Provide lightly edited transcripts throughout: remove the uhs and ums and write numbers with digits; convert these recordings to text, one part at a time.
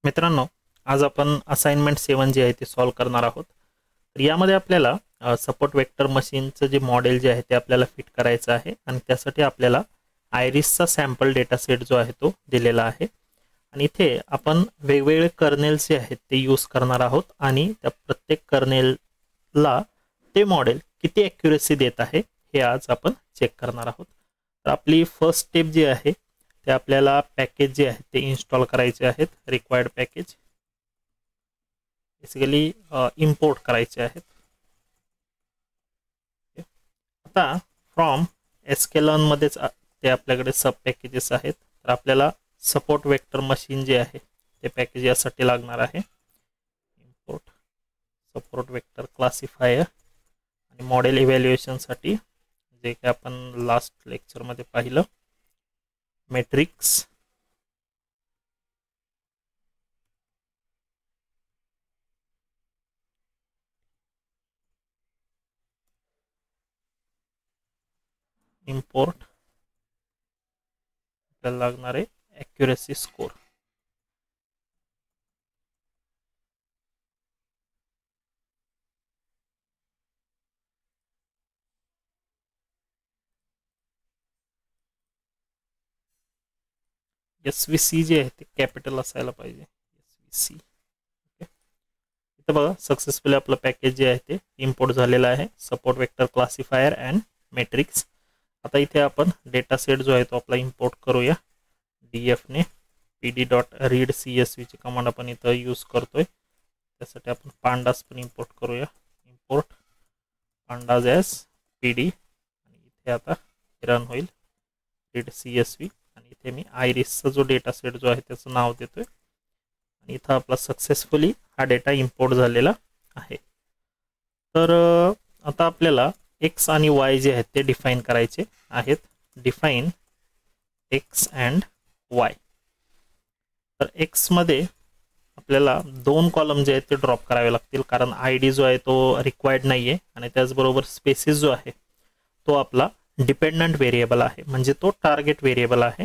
मित्रांनो, आज आपण असाइनमेंट 7 जे आहे ते सॉल्व करणार आहोत. तर यामध्ये आपल्याला सपोर्ट वेक्टर मशीनचं जे मॉडेल जे आहे ते आपल्याला फिट करायचं आहे आणि त्यासाठी आपल्याला आयरिसचा सॅम्पल डेटा सेट जो आहे तो दिलेला आहे. आणि इथे आपण वेगवेगळे कर्नेल्स जे आहेत ते यूज करणार आहोत आणि त्या प्रत्येक कर्नेलला ते मॉडेल किती ॲक्युरसी देत आहे हे आज आपण चेक करणार आहोत. तर आपली फर्स्ट स्टेप जी आहे ते आपल्याला पॅकेज जे आहे ते इन्स्टॉल करायचे आहेत. रिक्वायर्ड पॅकेज बेसिकली इम्पोर्ट करायचे आहेत. आता फ्रॉम एस्केलॉन मध्येच ते आपल्याकडे सब पॅकेजेस आहेत. तर आपल्याला सपोर्ट वेक्टर मशीन जे आहे ते पॅकेज यासाठी लागणार आहे. इम्पोर्ट सपोर्ट वेक्टर क्लासिफायर आणि मॉडेल इव्हॅल्युएशनसाठी जे की आपण लास्ट लेक्चरमध्ये पाहिलं मॅट्रिक्स इम्पोर्ट आपल्याला लागणार आहे ॲक्युरसी स्कोर. SVC जे आहे ते कॅपिटल असायला पाहिजे. SVC इथं बघा सक्सेसफुली आपलं पॅकेज जे आहे ते इम्पोर्ट झालेलं आहे. Support vector classifier and matrix. आता इथे आपण डेटा सेट जो आहे तो आपला इम्पोर्ट करूया. DF ने pd.read.csv ची कमांड आपण इथं यूज करतोय. त्यासाठी आपण पांडास पण इम्पोर्ट करूया. इम्पोर्ट पांडाज एज pd आणि इथे आता रन होईल read.csv आणि इथे मी आयरिसचा जो डेटा सेट जो आहे त्याचं नाव देतोय आणि इथं आपला सक्सेसफुली हा डेटा इम्पोर्ट झालेला आहे. तर आता आपल्याला एक्स आणि वाय जे आहेत ते डिफाईन करायचे आहेत. Define x and Y. तर एक्स मध्ये आपल्याला 2 कॉलम जे आहेत ते ड्रॉप करावे लागतील कारण आयडी जो आहे तो रिक्वायर्ड नाहीये आणि त्याचबरोबर स्पेसिस जो आहे तो आपला डिपेंडंट व्हेरिएबल आहे, म्हणजे तो टार्गेट व्हेरिएबल आहे.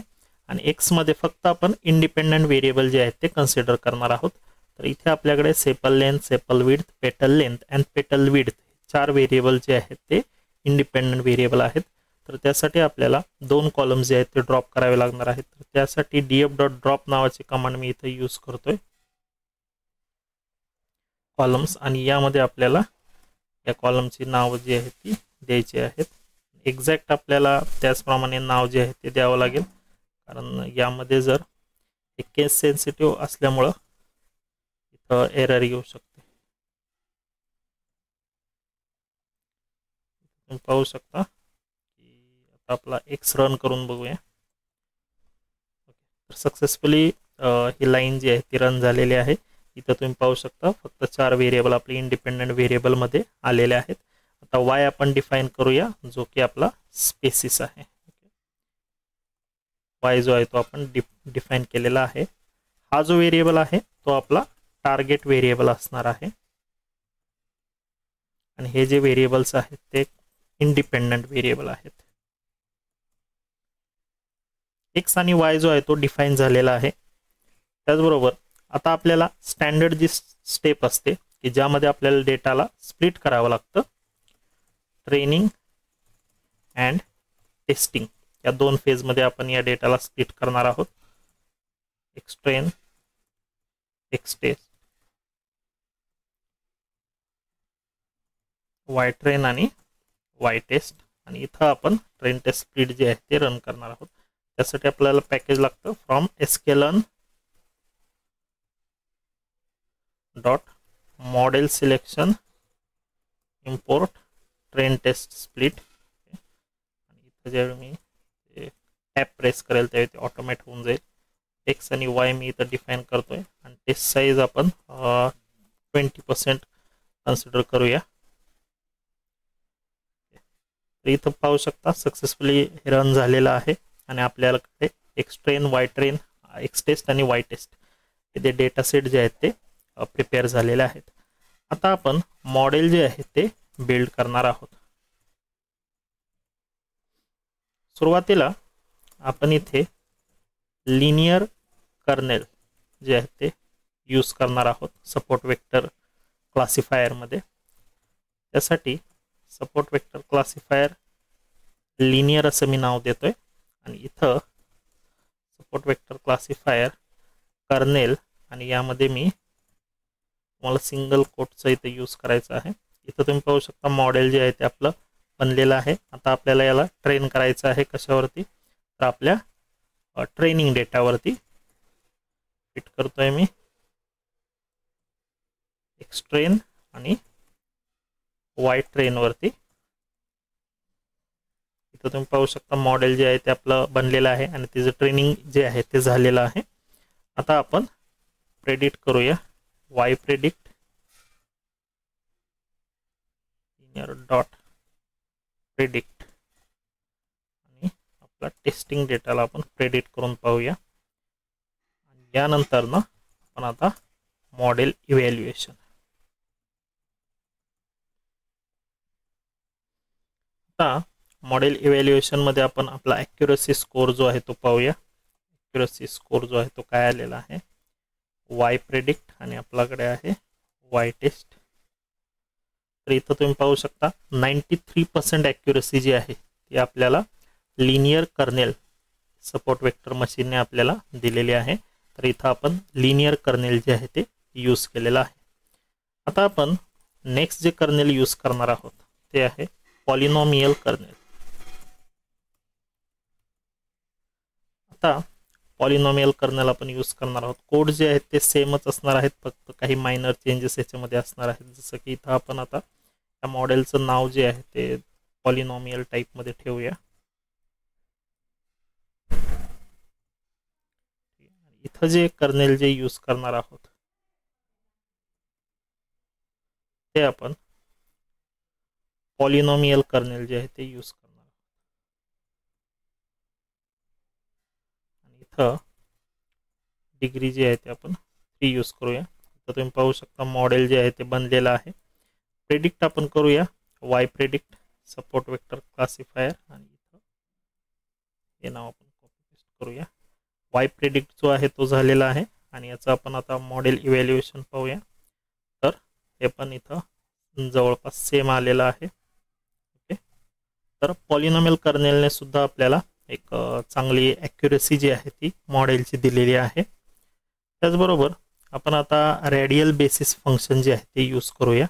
आणि एक्स मध्ये फक्त आपण इंडिपेंडंट व्हेरिएबल जे आहेत ते कन्सिडर करणार आहोत. तर इथे आपल्याकडे सेपल लेंथ, सेपल विड्थ, पेटल लेंथ अँड पेटल विड्थ 4 व्हेरिएबल जे आहेत ते इंडिपेंडंट व्हेरिएबल आहेत. तर त्यासाठी आपल्याला 2 कॉलम्स जे आहेत ते ड्रॉप करावे लागणार आहेत. तर त्यासाठी df.drop नावाची कमांड मी इथे यूज करतोय. कॉलम्स आणि यामध्ये आपल्याला या कॉलमची नाव जी आहेत ती द्यायची आहेत. एक्झॅक्ट आपल्याला त्याचप्रमाणे नाव जे आहे ते द्यावं लागेल कारण यामध्ये जर एक केस सेन्सिटिव्ह असल्यामुळं इथं एरर येऊ शकते. तुम्ही पाहू शकता की आता आपला एक्स रन करून बघूया. तर सक्सेसफुली ही लाईन जी आहे ती रन झालेली आहे. इथं तुम्ही पाहू शकता फक्त 4 व्हेरिएबल आपले इंडिपेंडंट व्हेरिएबलमध्ये आलेले आहेत. आता वाय आपण डिफाईन करूया जो की आपला स्पेसिस आहे. वाय जो आहे तो आपण डिफाईन केलेला आहे. हा जो व्हेरिएबल आहे तो आपला टार्गेट व्हेरिएबल असणार आहे आणि हे जे व्हेरिएबल्स आहेत ते इंडिपेंडंट व्हेरिएबल आहेत. एक्स आणि वाय जो आहे तो डिफाईन झालेला आहे. त्याचबरोबर आता आपल्याला स्टँडर्ड जी स्टेप असते की ज्यामध्ये आपल्याला डेटाला स्प्लिट करावं लागतं. ट्रेनिंग अँड टेस्टिंग या 2 फेजमध्ये आपण या डेटाला स्प्लिट करणार आहोत. X train, X test, Y train आणि वाय टेस्ट. आणि इथं आपण ट्रेन टेस्ट स्प्लिट जे आहे ते रन करणार आहोत. त्यासाठी आपल्याला पॅकेज लागतं from sklearn dot model selection import train test split. आणि इथं ज्यावेळी मी टॅप प्रेस करेल त्यावेळी ते ऑटोमॅट होऊन जाईल. एक्स आणि वाय मी इथं डिफाईन करतोय आणि टेस्ट साईज आपण 20% कन्सिडर करूया. इथं पाहू शकता सक्सेसफुली रन झालेला आहे आणि आपल्याकडे X train, Y train, X test आणि वाय टेस्ट हे डेटा सेट जे आहेत ते प्रिपेअर झालेले आहेत. आता आपण मॉडेल जे आहे ते बिल्ड करणार आहोत. सुरुवातीला आपण इथे लिनियर कर्नेल जे आहे ते यूज करणार आहोत सपोर्ट वेक्टर क्लासिफायर मध्ये। त्यासाठी सपोर्ट वेक्टर क्लासिफायर लिनियर असं मी नाव देतोय आणि इथं सपोर्ट वेक्टर क्लासिफायर कर्नेल आणि यामध्ये मी तुम्हाला सिंगल कोटचा इथे यूज करायचा आहे। इथं तुम्ही पाहू शकता मॉडेल जे आहे ते आपलं बनलेलं आहे। आता आपल्याला याला ट्रेन करायचं आहे कशावरती, तर आपल्या ट्रेनिंग डेटावरती फिट करतोय मी एक्स ट्रेन आणि वाय ट्रेन वरती। इथं तुम्ही पाहू शकता मॉडेल जे आहे ते आपलं बनलेलं आहे आणि त्याचं ट्रेनिंग जे आहे ते झालेलं आहे। आता आपण प्रेडिक्ट करूया Y predict linear dot predict आणि आपला टेस्टिंग डेटाला आपण प्रेडिक्ट करून पाहूया। आणि यानंतर ना आपण आता मॉडेल इव्हॅल्युएशन, आता मॉडेल इव्हॅल्युएशन मध्ये आपण आपला ॲक्युरसी स्कोर जो आहे तो पाहूया। ॲक्युरसी स्कोर जो आहे तो काय आलेला आहे, वाय प्रेडिक्ट आणि आपल्याकडे आहे वाय टेस्ट। तर इथं तुम्ही पाहू शकता 93% ॲक्युरसी जी आहे ती आपल्याला लिनियर कर्नेल सपोर्ट वेक्टर मशीनने आपल्याला दिलेली आहे। तर इथं आपण लिनियर कर्नेल जे आहे ते यूज केलेलं आहे। आता आपण नेक्स्ट जे कर्नेल यूज करणार आहोत ते आहे पॉलिनॉमियल कर्नेल। आता पॉलिनॉमियल कर्नेल आपण यूज करणार आहोत। कोड जे आहेत ते सेमच असणार आहेत, फक्त काही मायनर चेंजेस याच्यामध्ये असणार आहेत। जसं की इथं आपण आता या मॉडेलचं नाव जे आहे ते पॉलिनॉमियल टाइप मध्ये ठेवूया। इथं जे कर्नेल जे यूज करणार आहोत ते आपण पॉलिनॉमियल कर्नेल जे आहे ते यूज करणार आहोत। आणि इथं डिग्री जे आहे ते आपण 3 यूज करूया। तर तुम्ही पाहू शकता मॉडेल जे आहे ते बनलेलं आहे। प्रेडिक्ट आपण करूया Y predict support vector classifier आणि इथं हे नाव आपण कॉपी पेस्ट करूया। वाय प्रेडिक्ट जो आहे तो झालेला आहे आणि याचं आपण आता मॉडेल इव्हॅल्युएशन पाहूया। तर हे पण इथं जवळपास सेम आलेलं आहे। ओके, तर पॉलिनॉमियल कर्नेलने सुद्धा आपल्याला एक चांगली ॲक्युरसी जी आहे ती मॉडेलची दिलेली आहे। त्याचबरोबर आपण आता रेडियल बेसिस फंक्शन जे आहे ते यूज करूया।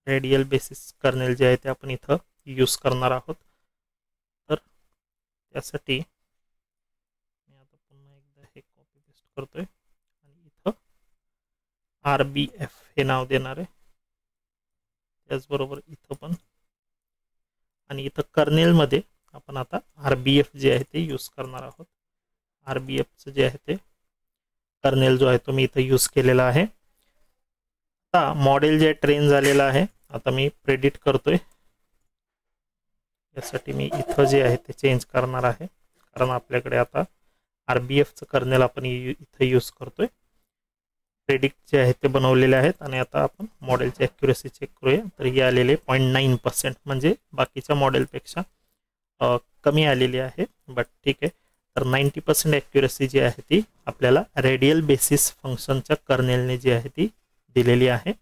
रेडियल बेसिस कर्नेल जे आहे ते आपण इथं यूज करणार आहोत। तर त्यासाठी मी आता पुन्हा एकदा हे कॉपी पेस्ट करतोय आणि इथं RBF हे नाव देणार आहे। त्याचबरोबर इथं पण आणि इथं कर्नेल मध्ये आपण आता RBF जे आहे ते यूज करणार आहोत। RBF जे आहे ते कर्नेल जो आहे तो मी इथं यूज केलेला आहे। आता मॉडेल जे ट्रेन झालेलं आहे, आता मी प्रेडिक्ट करतोय। यासाठी मी इथं जे आहे ते चेंज करणार आहे, कारण आपल्याकडे आता RBFचं कर्नेल आपण इथं यूज करतोय। प्रेडिक्ट जे आहे ते बनवलेले आहेत आणि आता आपण मॉडेलची ॲक्युरसी चेक करूया। तर ही आलेले 0.9%, म्हणजे बाकीच्या मॉडेलपेक्षा कमी आलेली आहे, बट ठीक आहे। तर 90% ॲक्युरसी जी आहे ती आपल्याला रेडियल बेसिस फंक्शनच्या कर्नेलने जी आहे ती दिलेली आहे।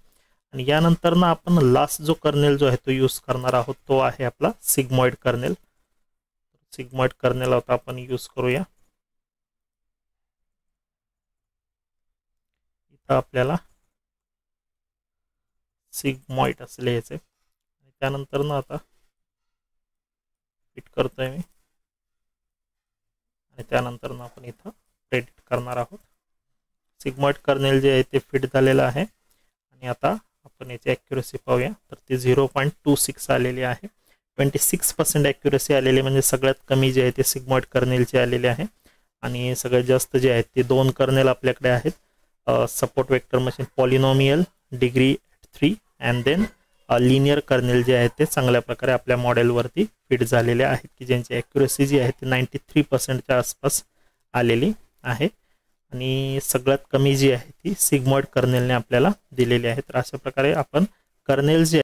आणि यानंतर ना आपण लास्ट जो कर्नेल जो आहे तो यूज करणार आहोत तो आहे आपला सिग्मॉइड कर्नेल। सिग्मॉइड कर्नेल आता आपण यूज करूया। इथं आपल्याला सिग्मॉइड असं लिहायचं आणि त्यानंतर ना आता फिट करतोय मी आणि त्यानंतर ना आपण इथं प्रेडिक्ट करणार आहोत। सिग्मॉइड कर्नेल जे आहे ते फिट झालेलं आहे आणि आता आपण याची ॲक्युरसी पाहूया। तर ती 0.26 आलेली आहे। 26% ॲक्युरसी आलेली, म्हणजे सगळ्यात कमी जे आहे ते सिग्मॉइड कर्नेलचे आलेले आहे। आणि सगळ्यात जास्त जे आहेत ते 2 कर्नेल आपल्याकडे आहेत, support vector machine polynomial degree 3 and then linear kernel जे आहेत ते चांगल्या प्रकारे आपल्या मॉडेलवरती फिट झालेले आहेत, की ज्यांची ॲक्युरसी जी आहे ती 93%च्या आसपास आलेली आहे। आणि सगळ्यात कमी जी आहे ती सिग्मॉइड कर्नेलने आपल्याला दिलेली आहे। तर अशा प्रकारे आपण कर्नेल जे